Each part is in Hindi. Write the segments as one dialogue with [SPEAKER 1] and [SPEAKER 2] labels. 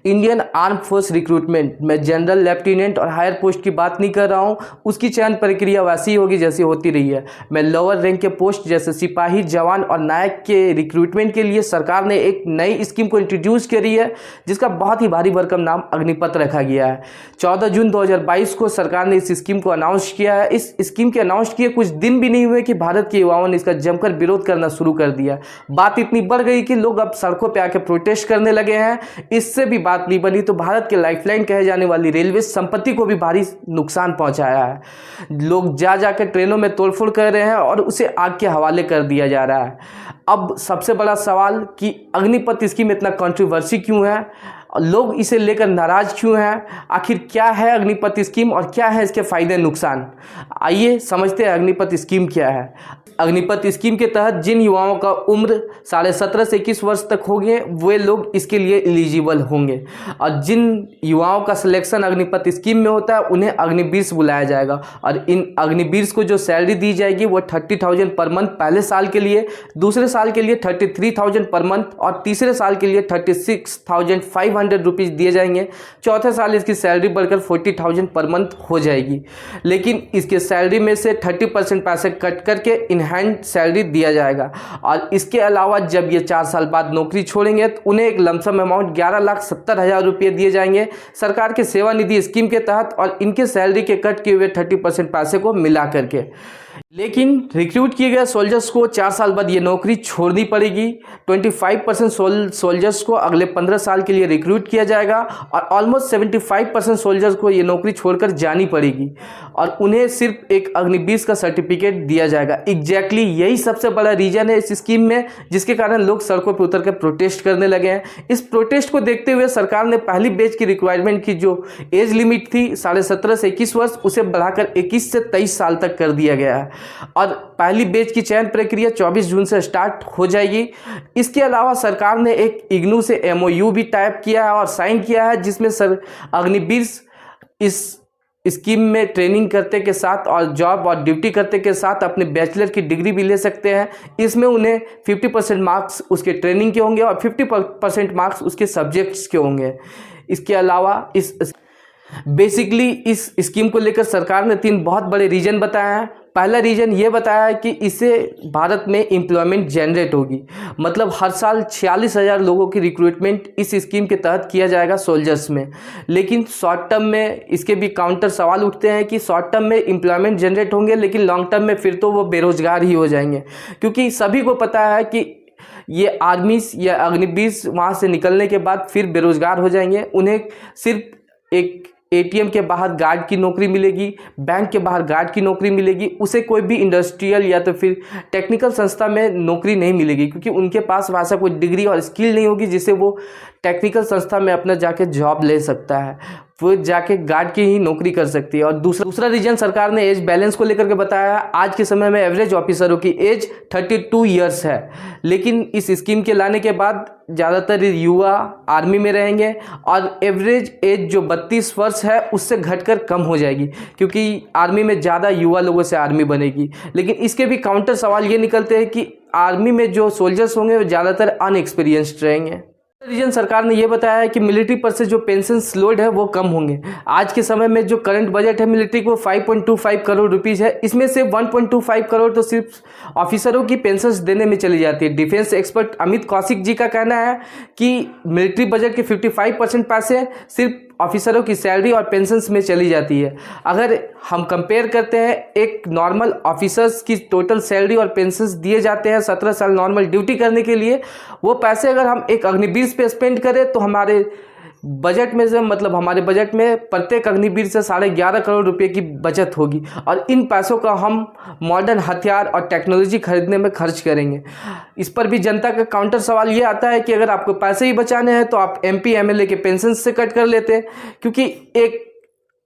[SPEAKER 1] इंडियन आर्म फोर्स रिक्रूटमेंट में जनरल, लेफ्टिनेंट और हायर पोस्ट की बात नहीं कर रहा हूँ। उसकी चयन प्रक्रिया वैसी होगी जैसी होती रही है। मैं लोअर रैंक के पोस्ट जैसे सिपाही, जवान और नायक के रिक्रूटमेंट के लिए सरकार ने एक नई स्कीम को इंट्रोड्यूस करी है, जिसका बहुत ही भारी भरकम नाम अग्निपथ रखा गया है। 14 जून 2022 को सरकार ने इस स्कीम को अनाउंस किया है। इस स्कीम के अनाउंस किए कुछ दिन भी नहीं हुए कि भारत के युवाओं ने इसका जमकर विरोध करना शुरू कर दिया। बात इतनी बढ़ गई कि लोग अब सड़कों पर आके प्रोटेस्ट करने लगे हैं। इससे भी बात नहीं बनी तो भारत के लाइफलाइन कहे जाने वाली रेलवे संपत्ति को भी भारी नुकसान पहुंचाया है। लोग जा जाकर ट्रेनों में तोड़फोड़ कर रहे हैं और उसे आग के हवाले कर दिया जा रहा है। अब सबसे बड़ा सवाल कि अग्निपथ स्कीम इतना कंट्रोवर्सी क्यों है, लोग इसे लेकर नाराज क्यों हैं, आखिर क्या है अग्निपथ स्कीम और क्या है इसके फायदे नुकसान। आइए समझते हैं अग्निपथ स्कीम क्या है। अग्निपथ स्कीम के तहत जिन युवाओं का उम्र 17.5 से 21 वर्ष तक होंगे वे लोग इसके लिए एलिजिबल होंगे, और जिन युवाओं का सिलेक्शन अग्निपथ स्कीम में होता है उन्हें अग्निवीर बुलाया जाएगा। और इन अग्निवीर को जो सैलरी दी जाएगी वो 30,000 पर मंथ पहले साल के लिए, दूसरे साल के लिए 33,000 पर मंथ और तीसरे साल के लिए 36,500 रुपीज़ दिए जाएंगे। चौथे साल इसकी सैलरी बढ़कर 40,000 पर मंथ हो जाएगी। लेकिन इसके सैलरी में से 30% पैसे कट करके इन हैंड सैलरी दिया जाएगा। और इसके अलावा जब ये 4 साल बाद नौकरी छोड़ेंगे तो उन्हें एक लमसम अमाउंट 11,70,000 रुपये दिए जाएंगे सरकार के सेवानिधि स्कीम के तहत, और इनके सैलरी के कट किए हुए 30% पैसे को मिला करके। लेकिन रिक्रूट किए गए सोल्जर्स को 4 साल बाद ये नौकरी छोड़नी पड़ेगी। 25% सोल्जर्स को अगले 15 साल के लिए रिक्रूट किया जाएगा और ऑलमोस्ट 75% सोल्जर्स को ये नौकरी छोड़कर जानी पड़ेगी, और उन्हें सिर्फ एक अग्निवीर का सर्टिफिकेट दिया जाएगा। एग्जैक्टली यही सबसे बड़ा रीजन है इस स्कीम में, जिसके कारण लोग सड़कों पर उतर कर प्रोटेस्ट करने लगे हैं। इस प्रोटेस्ट को देखते हुए सरकार ने पहली बैच की रिक्वायरमेंट की जो एज लिमिट थी 17.5 से 21 वर्ष, उसे बढ़ाकर 21 से 23 साल तक कर दिया गया है। और पहली बैच की चयन प्रक्रिया 24 जून से स्टार्ट हो जाएगी। इसके अलावा सरकार ने एक इग्नू से MOU भी टाइप किया है और साइन किया है, जिसमें अग्निवीर इस स्कीम में ट्रेनिंग करते के साथ और जॉब और ड्यूटी करते के साथ अपने बैचलर की डिग्री भी ले सकते हैं। इसमें उन्हें 50% मार्क्स उसके ट्रेनिंग के होंगे और 50% मार्क्स उसके सब्जेक्ट्स के होंगे। इसके अलावा बेसिकली इस स्कीम को लेकर सरकार ने 3 बहुत बड़े रीजन बताए हैं। पहला रीजन ये बताया है कि इससे भारत में एम्प्लॉयमेंट जनरेट होगी, मतलब हर साल 46,000 लोगों की रिक्रूटमेंट इस स्कीम के तहत किया जाएगा सोल्जर्स में। लेकिन शॉर्ट टर्म में इसके भी काउंटर सवाल उठते हैं कि शॉर्ट टर्म में एम्प्लॉयमेंट जनरेट होंगे, लेकिन लॉन्ग टर्म में फिर तो वो बेरोजगार ही हो जाएंगे, क्योंकि सभी को पता है कि ये आर्मी या अग्निवीर वहाँ से निकलने के बाद फिर बेरोजगार हो जाएंगे। उन्हें सिर्फ एक ATM के बाहर गार्ड की नौकरी मिलेगी, बैंक के बाहर गार्ड की नौकरी मिलेगी, उसे कोई भी इंडस्ट्रियल या तो फिर टेक्निकल संस्था में नौकरी नहीं मिलेगी, क्योंकि उनके पास वैसा कोई डिग्री और स्किल नहीं होगी जिससे वो टेक्निकल संस्था में अपना जाके जॉब ले सकता है। वो जाके गार्ड की ही नौकरी कर सकती है। और दूसरा रीजन सरकार ने एज बैलेंस को लेकर के बताया है। आज के समय में एवरेज ऑफिसरों की एज 32 ईयर्स है, लेकिन इस स्कीम के लाने के बाद ज़्यादातर युवा आर्मी में रहेंगे और एवरेज एज जो 32 वर्ष है उससे घटकर कम हो जाएगी, क्योंकि आर्मी में ज़्यादा युवा लोगों से आर्मी बनेगी। लेकिन इसके भी काउंटर सवाल ये निकलते हैं कि आर्मी में जो सोल्जर्स होंगे वो ज़्यादातर अनएक्सपीरियंस्ड रहेंगे। रीजन सरकार ने यह बताया है कि मिलिट्री पर से जो पेंशन लोड है वो कम होंगे। आज के समय में जो करंट बजट है मिलिट्री को 5.25 करोड़ रुपीज़ है, इसमें से 1.25 करोड़ तो सिर्फ ऑफिसरों की पेंशन देने में चली जाती है। डिफेंस एक्सपर्ट अमित कौशिक जी का कहना है कि मिलिट्री बजट के 55% पैसे सिर्फ ऑफिसरों की सैलरी और पेंशन्स में चली जाती है। अगर हम कंपेयर करते हैं, एक नॉर्मल ऑफिसर्स की टोटल सैलरी और पेंशन्स दिए जाते हैं 17 साल नॉर्मल ड्यूटी करने के लिए, वो पैसे अगर हम एक अग्निवीर पे स्पेंड करें तो हमारे बजट में से, मतलब हमारे बजट में प्रत्येक अग्निवीर से 11.5 करोड़ रुपए की बचत होगी, और इन पैसों का हम मॉडर्न हथियार और टेक्नोलॉजी खरीदने में खर्च करेंगे। इस पर भी जनता का काउंटर सवाल ये आता है कि अगर आपको पैसे ही बचाने हैं तो आप MP MLA के पेंशन से कट कर लेते, क्योंकि एक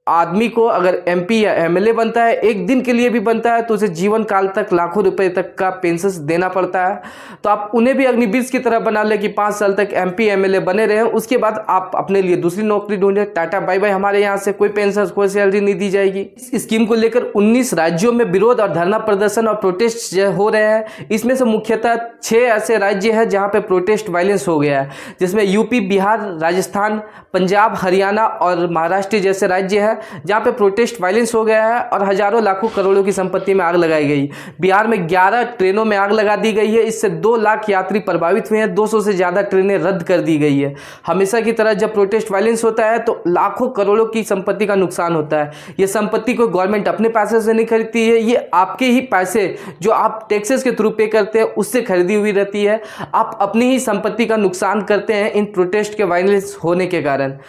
[SPEAKER 1] आदमी को अगर एमपी या एमएलए बनता है, एक दिन के लिए भी बनता है, तो उसे जीवन काल तक लाखों रुपए तक का पेंशन देना पड़ता है। तो आप उन्हें भी अग्निवीर की तरह बना ले कि 5 साल तक एमपी एमएलए बने रहे, उसके बाद आप अपने लिए दूसरी नौकरी ढूंढे। टाटा बाय बाय, हमारे यहाँ से कोई पेंशन कोई सैलरी नहीं दी जाएगी। इस स्कीम को लेकर 19 राज्यों में विरोध और धरना प्रदर्शन और प्रोटेस्ट हो रहे हैं। इसमें से मुख्यतः 6 ऐसे राज्य हैं जहाँ पे प्रोटेस्ट वायलेंस हो गया है, जिसमें यूपी, बिहार, राजस्थान, पंजाब, हरियाणा और महाराष्ट्र जैसे राज्य हैं जहाँ पे प्रोटेस्ट वायलेंस हो गया है और हजारों लाखों करोड़ों की संपत्ति में आग लगाई गई। बिहार में 11 ट्रेनों में आग लगा दी गई है, इससे 2 लाख यात्री प्रभावित हुए हैं, 200 से ज़्यादा ट्रेनें रद्द कर दी गई है। हमेशा की तरह जब प्रोटेस्ट वायलेंस होता है तो लाखों करोड़ों की संपत्ति का नुकसान होता है। ये संपत्ति को गवर्नमेंट अपने पैसे से नहीं खरीदती है, ये आपके ही पैसे जो आप टैक्सेस के थ्रू पे करते हैं उससे खरीदी हुई रहती है। आप अपनी ही संपत्ति का नुकसान करते हैं इन प्रोटेस्ट के वायलेंस होने के कारण।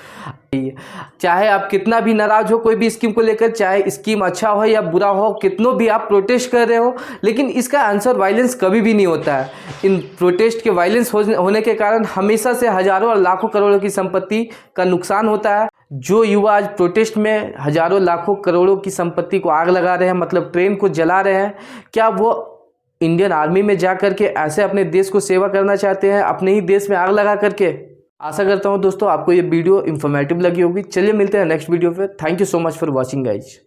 [SPEAKER 1] चाहे आप कितना भी नाराज हो कोई भी स्कीम को लेकर, चाहे स्कीम अच्छा हो या बुरा हो, कितनों भी आप प्रोटेस्ट कर रहे हो, लेकिन इसका आंसर वायलेंस कभी भी नहीं होता है। इन प्रोटेस्ट के वायलेंस होने के कारण हमेशा से हजारों और लाखों करोड़ों की संपत्ति का नुकसान होता है। जो युवा आज प्रोटेस्ट में हजारों लाखों करोड़ों की संपत्ति को आग लगा रहे हैं, मतलब ट्रेन को जला रहे हैं, क्या वो इंडियन आर्मी में जा करके ऐसे अपने देश को सेवा करना चाहते हैं, अपने ही देश में आग लगा करके? आशा करता हूँ दोस्तों आपको ये वीडियो इन्फॉर्मेटिव लगी होगी। चलिए मिलते हैं नेक्स्ट वीडियो पे। Thank you so much for watching guys.